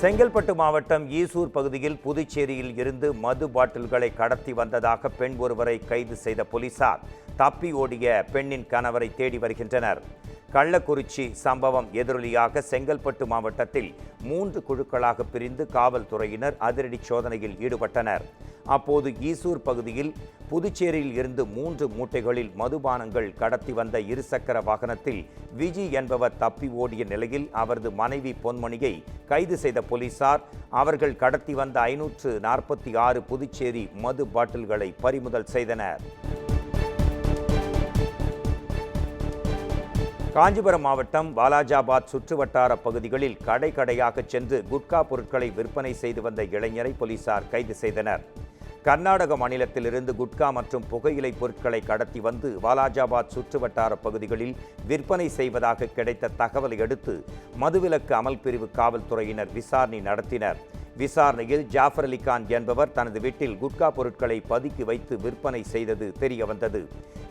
செங்கல்பட்டு மாவட்டம் ஈசூர் பகுதியில் புதுச்சேரியில் இருந்து மது பாட்டில்களை கடத்தி வந்ததாக பெண் ஒருவரை கைது செய்த போலீசார் தப்பி ஓடிய பெண்ணின் கணவரை தேடி வருகின்றனர். கள்ளக்குறிச்சி சம்பவம் எதிரொலியாக செங்கல்பட்டு மாவட்டத்தில் 3 குழுக்களாக பிரிந்து காவல்துறையினர் அதிரடி சோதனையில் ஈடுபட்டனர். அப்போது ஈசூர் பகுதியில் புதுச்சேரியில் இருந்து 3 மூட்டைகளில் மதுபானங்கள் கடத்தி வந்த இருசக்கர வாகனத்தில் விஜி என்பவர் தப்பி ஓடிய நிலையில் அவரது மனைவி பொன்மணியை கைது செய்த போலீசார் அவர்கள் கடத்தி வந்த 546 புதுச்சேரி மது பாட்டில்களை பறிமுதல் செய்தனர். காஞ்சிபுரம் மாவட்டம் வாலாஜாபாத் சுற்றுவட்டார பகுதிகளில் கடையாக சென்று குட்கா பொருட்களை விற்பனை செய்து வந்த இளைஞரை போலீசார் கைது செய்தனர். கர்நாடக மாநிலத்திலிருந்து குட்கா மற்றும் புகையிலை பொருட்களை கடத்தி வந்து வாலாஜாபாத் சுற்றுவட்டார பகுதிகளில் விற்பனை செய்வதாக கிடைத்த தகவலை அடுத்து மதுவிலக்கு அமல் பிரிவு காவல்துறையினர் விசாரணை நடத்தினர். விசாரணையில் ஜாஃபர் அலிகான் என்பவர் தனது வீட்டில் குட்கா பொருட்களை பதுக்கி வைத்து விற்பனை செய்தது தெரியவந்தது.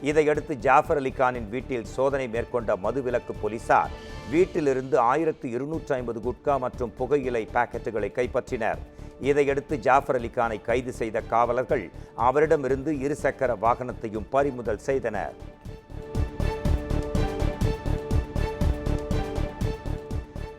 இதையடுத்து ஜாஃபர் அலிகானின் வீட்டில் சோதனை மேற்கொண்ட மதுவிலக்கு போலீசார் வீட்டிலிருந்து 1250 குட்கா மற்றும் புகையிலை பாக்கெட்டுகளை கைப்பற்றினர். இதையடுத்து ஜாஃபர் அலிகானை கைது செய்த காவலர்கள் அவரிடமிருந்து இருசக்கர வாகனத்தையும் பறிமுதல் செய்தனர்.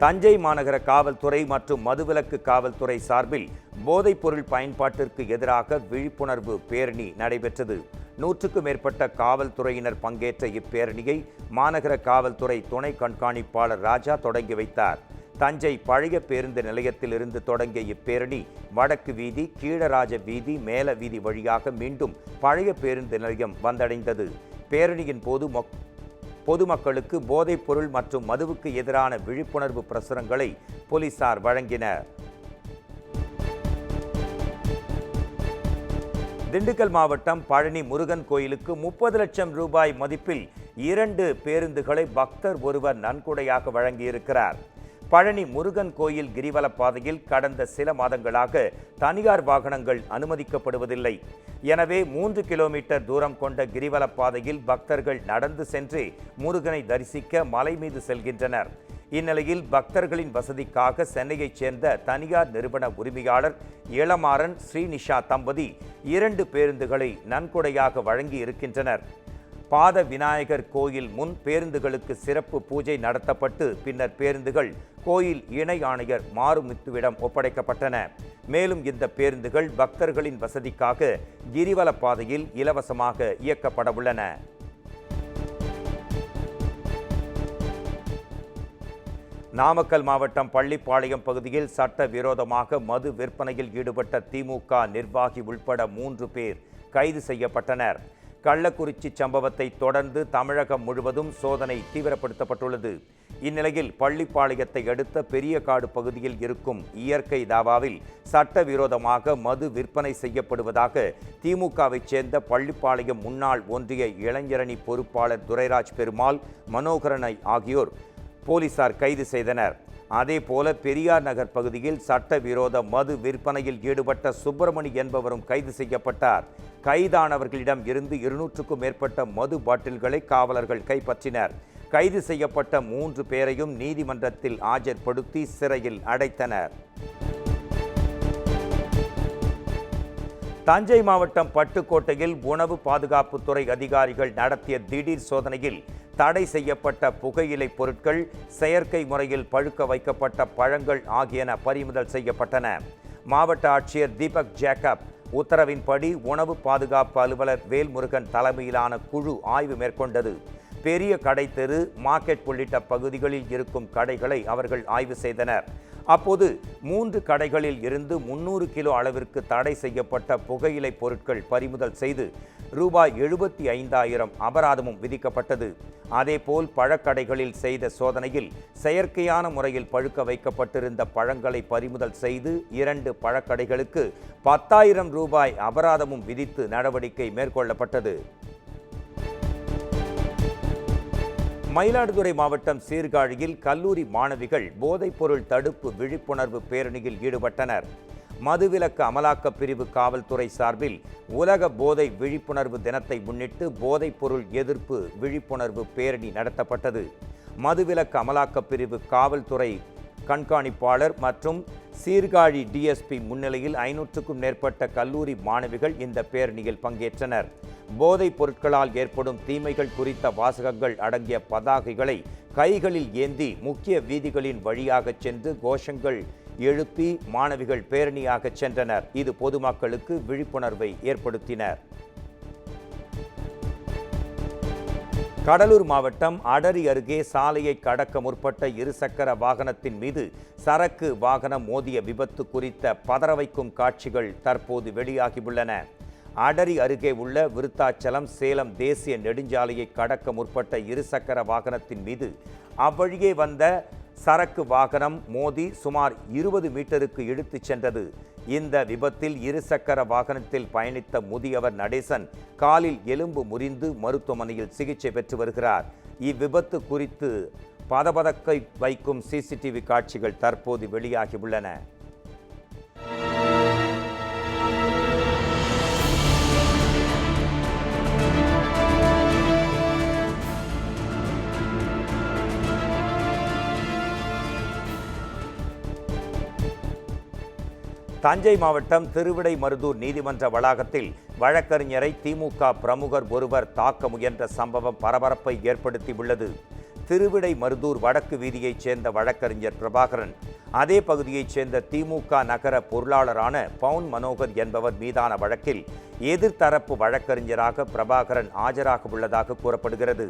தஞ்சை மாநகர காவல்துறை மற்றும் மதுவிலக்கு காவல்துறை சார்பில் போதைப்பொருள் பயன்பாட்டிற்கு எதிராக விழிப்புணர்வு பேரணி நடைபெற்றது. 100க்கும் மேற்பட்ட காவல்துறையினர் பங்கேற்ற இப்பேரணியை மாநகர காவல்துறை துணை கண்காணிப்பாளர் ராஜா தொடங்கி வைத்தார். தஞ்சை பழைய பேருந்து நிலையத்திலிருந்து தொடங்கிய இப்பேரணி வடக்கு வீதி, கீழராஜ வீதி, மேல வீதி வழியாக மீண்டும் பழைய பேருந்து நிலையம் வந்தடைந்தது. பேரணியின் போது பொதுமக்களுக்கு போதைப் பொருள் மற்றும் மதுவுக்கு எதிரான விழிப்புணர்வு பிரசுரங்களை போலீசார் வழங்கினர். திண்டுக்கல் மாவட்டம் பழனி முருகன் கோயிலுக்கு 30 லட்சம் ரூபாய் மதிப்பில் 2 பேருந்துகளை பக்தர் ஒருவர் நன்கொடையாக வழங்கியிருக்கிறார். பழனி முருகன் கோயில் கிரிவல பாதையில் கடந்த சில மாதங்களாக தனியார் வாகனங்கள் அனுமதிக்கப்படுவதில்லை. எனவே 3 கிலோமீட்டர் தூரம் கொண்ட கிரிவல பாதையில் பக்தர்கள் நடந்து சென்று முருகனை தரிசிக்க மலை மீது செல்கின்றனர். இந்நிலையில் பக்தர்களின் வசதிக்காக சென்னையைச் சேர்ந்த தனியார் நிறுவன உரிமையாளர் இளமாறன் ஸ்ரீநிஷா தம்பதி 2 பேருந்துகளை நன்கொடையாக வழங்கி இருக்கின்றனர். பாத விநாயகர் கோயில் முன் பேருந்துகளுக்கு சிறப்பு பூஜை நடத்தப்பட்டு பின்னர் பேருந்துகள் கோயில் இணை ஆணையர் மாறுமுத்துவிடம் ஒப்படைக்கப்பட்டன. மேலும் இந்த பேருந்துகள் பக்தர்களின் வசதிக்காக கிரிவல பாதையில் இலவசமாக இயக்கப்பட உள்ளன. நாமக்கல் மாவட்டம் பள்ளிப்பாளையம் பகுதியில் சட்டவிரோதமாக மது விற்பனையில் ஈடுபட்ட திமுக நிர்வாகி உள்பட 3 பேர் கைது செய்யப்பட்டனர். கள்ளக்குறிச்சி சம்பவத்தை தொடர்ந்து தமிழகம் முழுவதும் சோதனை தீவிரப்படுத்தப்பட்டுள்ளது. இந்நிலையில் பள்ளிப்பாளையத்தை அடுத்த பெரியகாடு பகுதியில் இருக்கும் இயற்கை தாவாவில் சட்டவிரோதமாக மது விற்பனை செய்யப்படுவதாக திமுகவைச் சேர்ந்த பள்ளிப்பாளையம் முன்னாள் ஒன்றிய இளைஞரணி பொறுப்பாளர் துரைராஜ் பெருமாள், மனோகரனை ஆகியோர் போலீசார் கைது செய்தனர். அதேபோல பெரியார் நகர் பகுதியில் சட்டவிரோத மது விற்பனையில் ஈடுபட்ட சுப்பிரமணி என்பவரும் கைது செய்யப்பட்டார். கைதானவர்களிடம் இருந்து 200க்கும் மேற்பட்ட மது பாட்டில்களை காவலர்கள் கைப்பற்றினர். கைது செய்யப்பட்ட 3 பேரையும் நீதிமன்றத்தில் ஆஜர்படுத்தி சிறையில் அடைத்தனர். தஞ்சை மாவட்டம் பட்டுக்கோட்டையில் உணவு பாதுகாப்புத்துறை அதிகாரிகள் நடத்திய திடீர் சோதனையில் தடை செய்யப்பட்ட புகையிலை பொருட்கள், செயற்கை முறையில் பழுக்க வைக்கப்பட்ட பழங்கள் ஆகியன பறிமுதல் செய்யப்பட்டன. மாவட்ட ஆட்சியர் தீபக் ஜேக்கப் உத்தரவின்படி உணவு பாதுகாப்பு அலுவலர் வேல்முருகன் தலைமையிலான குழு ஆய்வு மேற்கொண்டது. பெரிய கடை தெரு, மார்க்கெட் உள்ளிட்ட பகுதிகளில் இருக்கும் கடைகளை அவர்கள் ஆய்வு செய்தனர். அப்போது 3 கடைகளில் இருந்து 300 கிலோ அளவிற்கு தடை செய்யப்பட்ட புகையிலை பொருட்கள் பறிமுதல் செய்து ரூபாய் 75,000 அபராதமும் விதிக்கப்பட்டது. அதேபோல் பழக்கடைகளில் செய்த சோதனையில் செயற்கையான முறையில் பழுக்க வைக்கப்பட்டிருந்த பழங்களை பறிமுதல் செய்து 2 பழக்கடைகளுக்கு 10,000 ரூபாய் அபராதமும் விதித்து நடவடிக்கை மேற்கொள்ளப்பட்டது. மயிலாடுதுறை மாவட்டம் சீர்காழியில் கல்லூரி மாணவிகள் போதைப்பொருள் தடுப்பு விழிப்புணர்வு பேரணியில் ஈடுபட்டனர். மதுவிலக்கு அமலாக்க பிரிவு காவல்துறை சார்பில் உலக போதை விழிப்புணர்வு தினத்தை முன்னிட்டு போதைப்பொருள் எதிர்ப்பு விழிப்புணர்வு பேரணி நடத்தப்பட்டது. மதுவிலக்கு அமலாக்க பிரிவு காவல்துறை கண்காணிப்பாளர் மற்றும் சீர்காழி டிஎஸ்பி முன்னிலையில் 500க்கும் மேற்பட்ட கல்லூரி மாணவிகள் இந்த பேரணியில் பங்கேற்றனர். போதைப் பொருட்களால் ஏற்படும் தீமைகள் குறித்த வாசகங்கள் அடங்கிய பதாகைகளை கைகளில் ஏந்தி முக்கிய வீதிகளின் வழியாக சென்று கோஷங்கள் எழுப்பி மாணவிகள் பேரணியாக சென்றனர். இது பொதுமக்களுக்கு விழிப்புணர்வை ஏற்படுத்தினர். கடலூர் மாவட்டம் அடரி அருகே சாலையை கடக்க முற்பட்ட இருசக்கர வாகனத்தின் மீது சரக்கு வாகனம் மோதிய விபத்து குறித்த பதறவைக்கும் காட்சிகள் தற்போது வெளியாகியுள்ளன. அடரி அருகே உள்ள விருத்தாச்சலம் சேலம் தேசிய நெடுஞ்சாலையை கடக்க முற்பட்ட இருசக்கர வாகனத்தின் மீது அவ்வழியே வந்த சரக்கு வாகனம் மோதி சுமார் 20 மீட்டருக்கு இழுத்துச் சென்றது. இந்த விபத்தில் இருசக்கர வாகனத்தில் பயணித்த முதியவர் நடேசன் காலில் எலும்பு முறிந்து மருத்துவமனையில் சிகிச்சை பெற்று வருகிறார். இவ்விபத்து குறித்து பதபதக்கை வைக்கும் சிசிடிவி காட்சிகள் தற்போது வெளியாகியுள்ளன. தஞ்சை மாவட்டம் திருவிடைமருதூர் நீதிமன்ற வளாகத்தில் வழக்கறிஞரை திமுக பிரமுகர் ஒருவர் தாக்க முயன்ற சம்பவம் பரபரப்பை ஏற்படுத்தியுள்ளது. திருவிடைமருதூர் வடக்கு வீதியைச் சேர்ந்த வழக்கறிஞர் பிரபாகரன் அதே பகுதியைச் சேர்ந்த திமுக நகர பொருளாளரான பவுன் மனோகர் என்பவர் மீதான வழக்கில் எதிர்த்தரப்பு வழக்கறிஞராக பிரபாகரன் ஆஜராக உள்ளதாக கூறப்படுகிறது.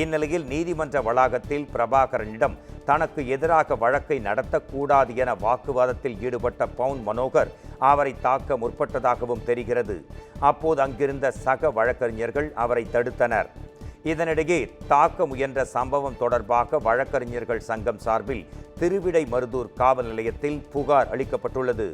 இந்நிலையில் நீதிமன்ற வளாகத்தில் பிரபாகரனிடம் தனக்கு எதிராக வழக்கை நடத்தக்கூடாது என வாக்குவாதத்தில் ஈடுபட்ட பவுன் மனோகர் அவரை தாக்க முற்பட்டதாகவும் தெரிகிறது. அப்போது அங்கிருந்த சக வழக்கறிஞர்கள் அவரை தடுத்தனர். இதனிடையே தாக்க முயன்ற சம்பவம் தொடர்பாக வழக்கறிஞர்கள் சங்கம் சார்பில் திருவிடைமருதூர் காவல் நிலையத்தில் புகார் அளிக்கப்பட்டுள்ளது.